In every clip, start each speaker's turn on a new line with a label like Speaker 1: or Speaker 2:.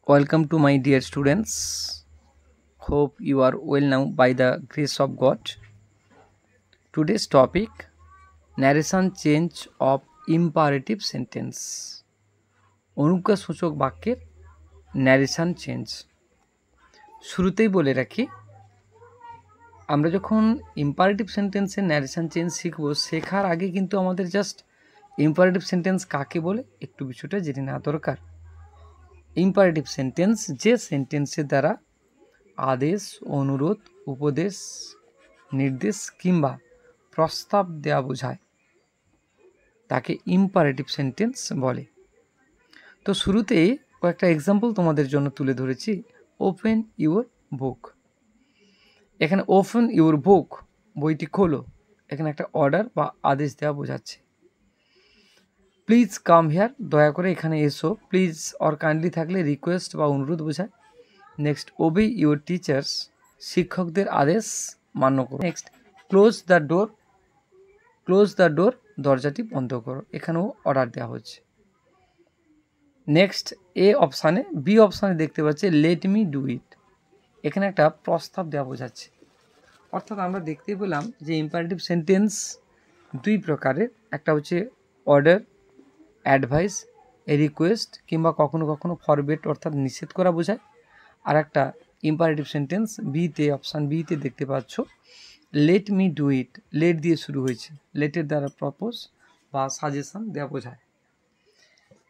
Speaker 1: Welcome to my dear students. Hope you are well now by the grace of God. Today's topic, narration change of imperative sentence. অনুজ্ঞাসূচক বাক্যের narration change. শুরুতেই বলে রাখি, আমরা যখন imperative সেন্টেন্সের narration change শিখব, শেখার আগে কিন্তু আমাদের জাস্ট ইম্পারেটিভ সেন্টেন্স কাকে বলে একটু বিষয়টা জেনে নেওয়া দরকার। ইম্পারেটিভ সেন্টেন্স যে সেন্টেন্সের দ্বারা আদেশ, অনুরোধ, উপদেশ, নির্দেশ কিংবা প্রস্তাব দেওয়া বোঝায় তাকে ইম্পারেটিভ সেন্টেন্স বলে। তো শুরুতেই কয়েকটা এক্সাম্পল তোমাদের জন্য তুলে ধরেছি। ওপেন ইউর বুক, এখানে ওপেন ইউর বুক বইটি খোলো, এখানে একটা অর্ডার বা আদেশ দেওয়া বোঝাচ্ছে। প্লিজ কাম হিয়ার, দয়া করে এখানে এসো। প্লিজ অর কাইন্ডলি থাকলে রিকোয়েস্ট বা অনুরোধ বোঝায়। নেক্সট, ওবে ইউর টিচার্স, শিক্ষকদের আদেশ মান্য করো। Next, close the door, close the door, দরজাটি বন্ধ করো, এখানেও অর্ডার দেওয়া হচ্ছে। নেক্সট, এ অপশানে, বি অপশানে দেখতে পাচ্ছি লেট মি ডু ইট, এখানে একটা প্রস্তাব দেওয়া বোঝাচ্ছে। অর্থাৎ আমরা দেখতে পেলাম যে ইম্পারেটিভ সেন্টেন্স দুই প্রকারের, একটা হচ্ছে অর্ডার, অ্যাডভাইস, রিকোয়েস্ট কিংবা কখনো কখনো ফরবেট অর্থাৎ নিষেধ করা বোঝায়। আর একটা ইম্পারেটিভ সেন্টেন্স বিতে, অপশান বিতে দেখতে পাচ্ছ let me do it, let দিয়ে শুরু হয়েছে, লেটের দ্বারা প্রপোজ বা সাজেশন দেওয়া বোঝায়।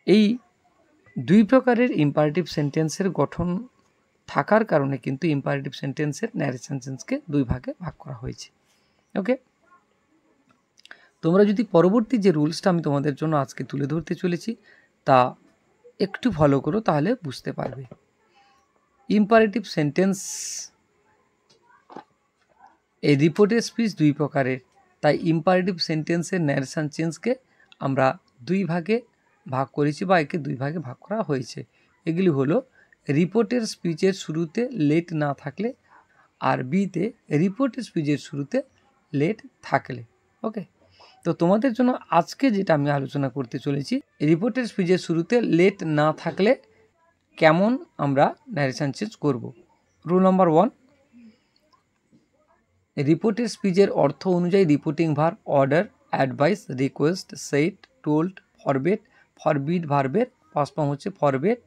Speaker 1: এই দুই প্রকারের ইম্পারেটিভ সেন্টেন্সের গঠন থাকার কারণে কিন্তু ইম্পারেটিভ সেন্টেন্সের ন্যারেশন চেঞ্জকে দুই ভাগে ভাগ করা হয়েছে। ওকে, তোমরা যদি পরবর্তী যে রুলসটা আমি তোমাদের জন্য আজকে তুলে ধরতে চলেছি তা একটু ফলো করো, তাহলে বুঝতে পারবে। ইম্পারেটিভ সেন্টেন্স এই রিপোর্টের স্পিচ দুই প্রকারের, তাই ইম্পারেটিভ সেন্টেন্সের ন্যারেশন চেঞ্জকে আমরা দুই ভাগে ভাগ করেছি বা একে দুই ভাগে ভাগ করা হয়েছে। এগুলি হলো রিপোর্টের স্পিচের শুরুতে লেট না থাকলে, আর বিতে রিপোর্টের স্পিচের শুরুতে লেট থাকলে। ওকে, তো তোমাদের জন্য আজকে যেটা আমি আলোচনা করতে চলেছি, রিপোর্টের স্পিচের শুরুতে লেট না থাকলে কেমন আমরা ন্যারেশন চেঞ্জ করব। রুল নাম্বার 1, রিপোর্টের স্পিচের অর্থ অনুযায়ী reporting verb order, advice, request, set, told, ফরবেট, forbid ভার্বের পাস্ট ফর্ম হচ্ছে ফরবেট,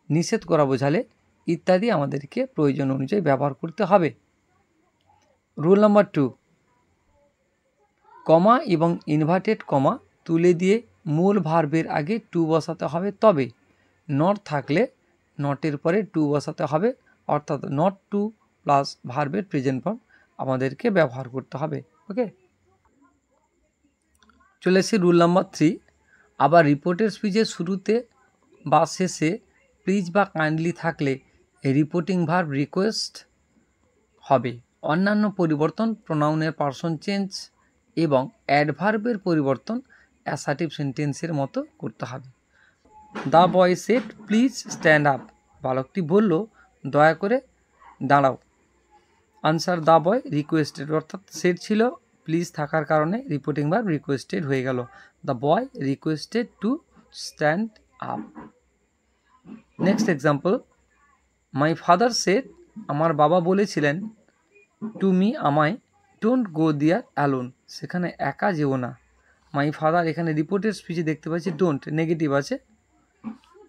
Speaker 1: নিষেধ করা বোঝালে ইত্যাদি আমাদেরকে প্রয়োজন অনুযায়ী ব্যবহার করতে হবে। রুল নাম্বার 2, কমা এবং ইনভার্টেড কমা তুলে দিয়ে মূল ভার্বের আগে টু বসাতে হবে, তবে নট থাকলে নটের পরে টু বসাতে হবে, অর্থাৎ নট টু প্লাস ভার্বের প্রেজেন্ট ফর্ম আমাদেরকে ব্যবহার করতে হবে। ওকে, চলে এসেছি রুল নাম্বার 3, আবার রিপোর্টের স্পিচের শুরুতে বা শেষে প্লিজ বা কাইন্ডলি থাকলে রিপোর্টিং ভার্ব রিকোয়েস্ট হবে। অন্যান্য পরিবর্তন প্রোনাউনের পার্সন চেঞ্জ এবং অ্যাডভার্বের পরিবর্তন অ্যাসার্টিভ সেন্টেন্সের মতো করতে হবে। The boy said please stand up, বালকটি বলল দয়া করে দাঁড়াও। আনসার, দ্য বয় রিকোয়েস্টেড, অর্থাৎ সেড ছিল, প্লিজ থাকার কারণে রিপোর্টিং ভার্ব রিকোয়েস্টেড হয়ে গেল। The boy requested to stand up. Next example, my father said, আমার বাবা বলেছিলেন, টু মি, আমায়, ডোন্ট গো দেয়ার অ্যালোন, সেখানে একা যেও না। মাই ফাদার, এখানে রিপোর্টের স্পিচে দেখতে পাচ্ছি ডোন্ট নেগেটিভ আছে,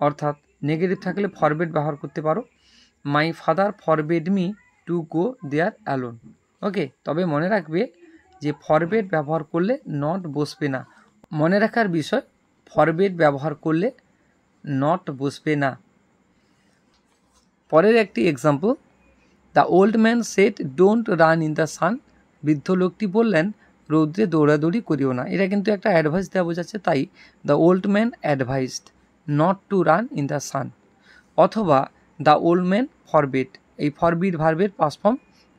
Speaker 1: অর্থাৎ নেগেটিভ থাকলে ফরবেড ব্যবহার করতে পারো। My father forbade me to go there alone. Okay, তবে মনে রাখবে যে ফরবেড ব্যবহার করলে নট বসবে না। মনে রাখার বিষয়, ফরবেড ব্যবহার করলে নট বসবে না। পরের একটি example, the old man said don't run in the সান, বৃদ্ধ লোকটি বললেন রৌদ্রে দৌড়াদৌড়ি করিও না। এটা কিন্তু একটা অ্যাডভাইস দেওয়া বোঝাচ্ছে, তাই the old man advised not to run in the sun. অথবা দ্য ওল্ড ম্যান ফরবেড, এই ফরবিড ভার্বের পাস্ট ফর্ম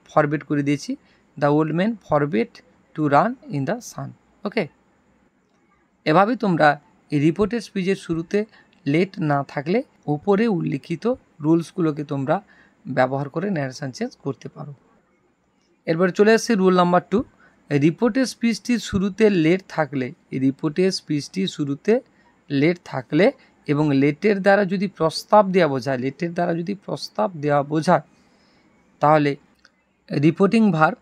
Speaker 1: ফরবেড করে দিয়েছি, the old man forbade to run in the sun. Okay, এভাবে তোমরা এই রিপোর্টের স্পিচের শুরুতে লেট না থাকলে উপরে উল্লিখিত রুলসগুলোকে তোমরা ব্যবহার করে ন্যারেশন চেঞ্জ করতে পারো। এরপরে চলে আসছে রুল নাম্বার 2, রিপোর্টের স্পিচটির শুরুতে লেট থাকলে, রিপোর্টের স্পিচটির শুরুতে লেট থাকলে এবং লেটের দ্বারা যদি প্রস্তাব দেওয়া বোঝায়, লেটের দ্বারা যদি প্রস্তাব দেওয়া বোঝায়, তাহলে রিপোর্টিং ভার্ব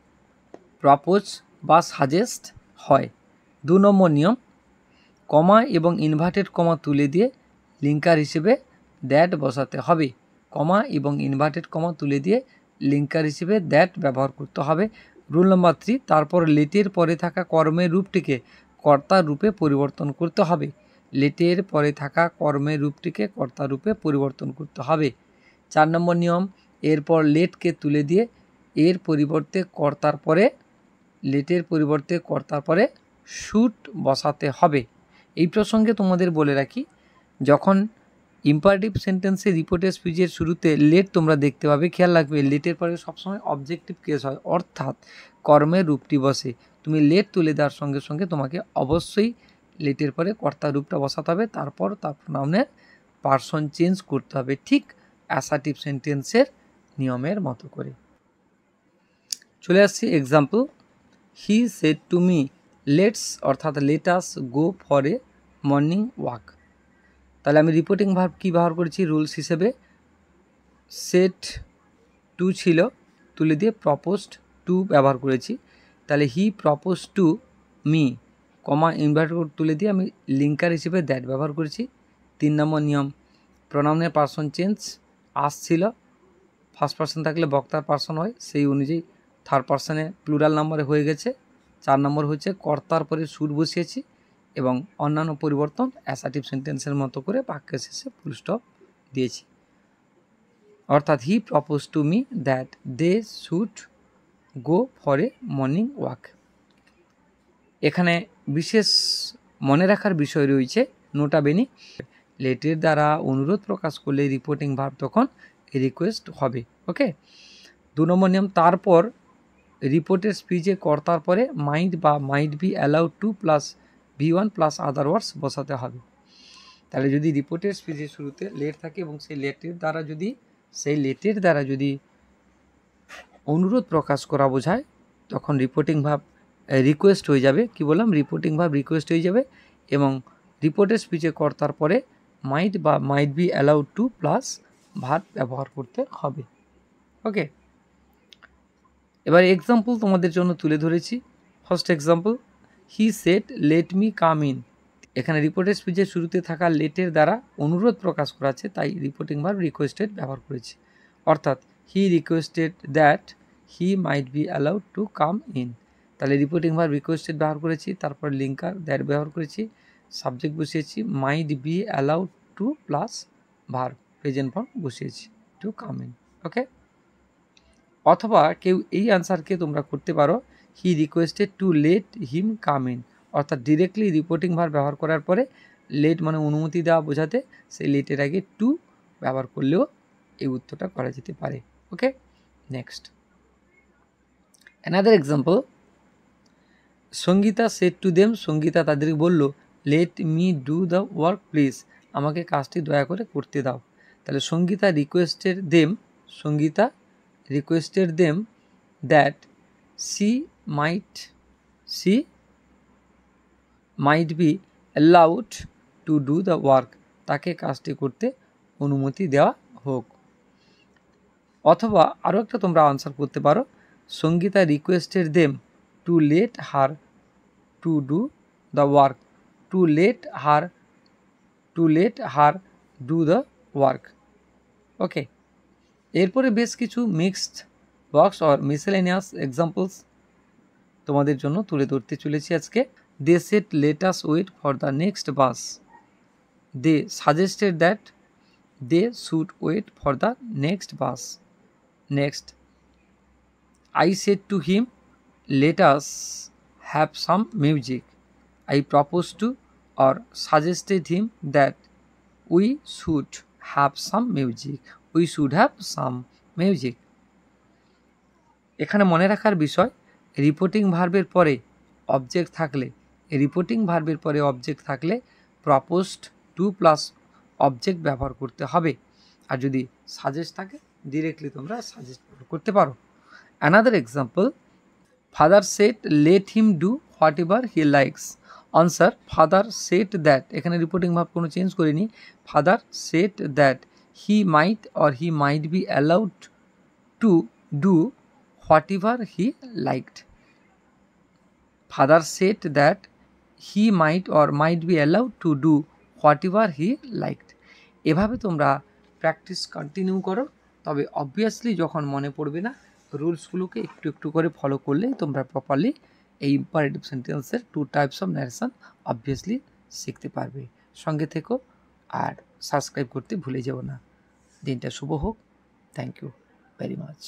Speaker 1: প্রপোজ বা সাজেস্ট হয়। 2 নম্বর নিয়ম, কমা এবং ইনভার্টেড কমা তুলে দিয়ে লিঙ্কার হিসেবে দ্যাট বসাতে হবে। কমা এবং ইনভার্টেড কমা তুলে দিয়ে লিঙ্কার হিসেবে দ্যাট ব্যবহার করতে হবে। রুল নাম্বার 3, তারপর লেটের পরে থাকা কর্মের রূপটিকে কর্তার রূপে পরিবর্তন করতে হবে। লেটের পরে থাকা কর্মের রূপটিকে কর্তার রূপে পরিবর্তন করতে হবে। 4 নম্বর নিয়ম, এরপর লেটকে তুলে দিয়ে এর পরিবর্তে কর্তার পরে, লেটের পরিবর্তে কর্তার পরে শুড বসাতে হবে। এই প্রসঙ্গে তোমাদের বলে রাখি, যখন ইম্পারেটিভ সেন্টেন্সে রিপোর্টের স্পিচের শুরুতে লেট তোমরা দেখতে পাবে, খেয়াল রাখবে লেটের পরে সবসময় অবজেক্টিভ কেস হয়, অর্থাৎ কর্মের রূপটি বসে। তুমি লেট তুলে দেওয়ার সঙ্গে সঙ্গে তোমাকে অবশ্যই লেটের পরে কর্তার রূপটা বসাতে হবে, তারপর তার প্রোনাউনের পার্সন চেঞ্জ করতে হবে, ঠিক অ্যাসার্টিভ সেন্টেন্সের নিয়মের মতো করে। চলে আসছি example. He said to me let's, অর্থাৎ let us go for a morning walk. তাহলে আমি রিপোর্টিং ভার্ব কী ব্যবহার করেছি রুলস হিসেবে, সেট টু ছিল, তুলে দিয়ে প্রপোজড টু ব্যবহার করেছি। তাহলে হি propose to me, comma inverted তুলে দিয়ে আমি লিঙ্কার হিসেবে দ্যাট ব্যবহার করেছি। 3 নম্বর নিয়ম, প্রোনাউনের পার্সন চেঞ্জ, আস ছিল, ফার্স্ট পার্সন থাকলে বক্তার পার্সন হয়, সেই অনুযায়ী থার্ড পার্সনে প্লুরাল নাম্বারে হয়ে গেছে। 4 নম্বর হচ্ছে কর্তার পরে শুড বসিয়েছি এবং অন্যান্য পরিবর্তন অ্যাসার্টিভ সেন্টেন্সের মতো করে বাক্যের শেষে ফুল স্টপ দিয়েছি। অর্থাৎ he propose to me that they should go for a morning walk. এখানে বিশেষ মনে রাখার বিষয় রয়েছে, নোটা বেনি, লেটের দ্বারা অনুরোধ প্রকাশ করলে রিপোর্টিং ভার্ব তখন রিকোয়েস্ট হবে। ওকে। 2 নম্বর নিয়ম, তারপর রিপোর্টের স্পিচে কর্তার পরে মাইট বা might be allowed to plus V1 plus other words বসাতে হবে। তাহলে যদি রিপোর্টের স্পিচের শুরুতে লেট থাকে এবং সেই লেটের দ্বারা যদি অনুরোধ প্রকাশ করা বোঝায়, তখন রিপোর্টিং ভার্ব রিকোয়েস্ট হয়ে যাবে। কি বললাম, রিপোর্টিং ভার্ব রিকোয়েস্ট হয়ে যাবে এবং রিপোর্টের স্পিচে কর্তার পরে মাইট বা might be allowed to plus verb ব্যবহার করতে হবে। ওকে। এবার এক্সাম্পল তোমাদের জন্য তুলে ধরেছি। First example, he said let me come in. এখানে রিপোর্টের স্পিচের শুরুতে থাকা লেটের দ্বারা অনুরোধ প্রকাশ করা আছে, তাই রিপোর্টিং ভার্ব রিকোয়েস্টেড ব্যবহার করেছি। অর্থাৎ he requested that he might be allowed to come in. তাহলে রিপোর্টিং ভার্ব রিকোয়েস্টেড ব্যবহার করেছি, তারপর লিঙ্কার দ্যাট ব্যবহার করেছি, সাবজেক্ট বসিয়েছি might be allowed to plus verb present form বসিয়েছি টু কাম ইন। ওকে। অথবা কেউ এই আনসারকে তোমরা করতে পারো, he requested to let him come in, অর্থাৎ ডিরেক্টলি রিপোর্টিং ভার্ব ব্যবহার করার পরে লেট মানে অনুমতি দেওয়া বোঝাতে সেই লেটের আগে টু ব্যবহার করলেও এই উত্তরটা করা যেতে পারে। Okay. Next another example, Sangita said to them, Sangita তাদেরকে বলল let me do the work please, আমাকে কাজটি দয়া করে করতে দাও। তাহলে Sangita requested them that she might be allowed to do the work, তাকে কাজটি করতে অনুমতি দেওয়া হোক। অথবা আরও একটা তোমরা আনসার করতে পারো, Sangita requested them to let her to do the work, to let her do the work. Okay. এরপরে বেশ কিছু mixed box or miscellaneous examples তোমাদের জন্য তুলে ধরতে চলেছি আজকে। They said let us wait for the next bus, they suggested that they should wait for the next bus. Next, I said to him let us have some music, I propose to or suggested him that we should have some music, we should have some music. এখানে মনে রাখার বিষয়, reporting ভার্বের পরে object থাকলে proposed two plus object ব্যবহার করতে হবে, আর যদি সাজেস্ট থাকে ডিরেক্টলি তোমরা সাজেস্ট করতে পারো। Another example, father said let him do whatever he likes, answer, father said that, এখানে রিপোর্টিং ভার্ব কোনো চেঞ্জ করিনি, father said that he might or he might be allowed to do whatever he liked. Father said that he might or might be allowed to do whatever he liked. এভাবে তোমরা practice continue করো, তবে obviously যখন মনে পড়বে না, রুলসগুলোকে একটু একটু করে ফলো করলেই তোমরা প্রপারলি এই ইম্পারেটিভ সেন্টেন্সের 2 টাইপস অফ ন্যারেশন অবভিয়াসলি শিখতে পারবে। সঙ্গে থেকো আর সাবস্ক্রাইব করতে ভুলে যেও না। দিনটা শুভ হোক। Thank you very much.